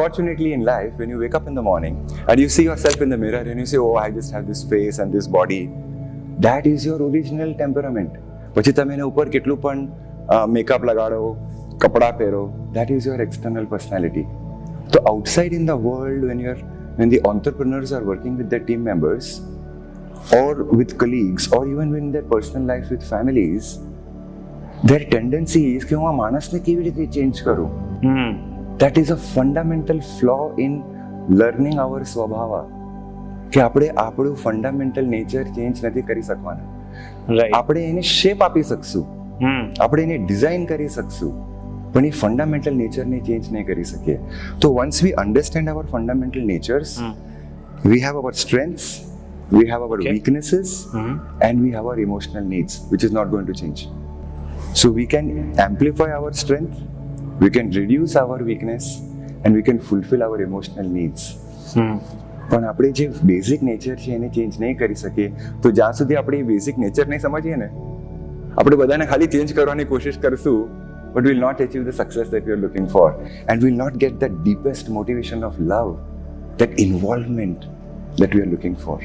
Fortunately in life, when you wake up in the morning and you see yourself in the mirror and you say, oh, I just have this face and this body, that is your original temperament. પછી તમે એને ઉપર કેટલું પણ makeup લગાડો, કપડા પહેરો, that is your external personality. So outside in the world, when the entrepreneurs are working with their team members or with colleagues or even in their personal life with families, their tendency is કે હું આ માણસને કેવી રીતે change કરું. That is a fundamental flaw in learning our સ્વભાવ. કે આપણે આપણું ફંડામેન્ટલ નેચર ચેન્જ નથી કરી શકવાના. આપણે એને શેપ આપી શકશું, આપણે એને ડિઝાઇન કરી શકશું, પણ એ ફંડામેન્ટલ નેચરને ચેન્જ નહીં કરી શકીએ. તો once we understand our fundamental natures, we have our strengths, we have our weaknesses, and we have our emotional needs, which is not going to change. So we can amplify our strength, we can reduce our weakness, and we can fulfill our emotional needs. પણ આપણે જે basic nature છે એને change નહીં કરી શકીએ. તો જ્યાં સુધી આપણે એ બેઝિક નેચર નહીં સમજીએ ને, આપણે બધાને ખાલી ચેન્જ કરવાની કોશિશ કરશું, but we'll not achieve the success that we are looking for, and we'll not get the deepest motivation of love, that involvement that we are looking for.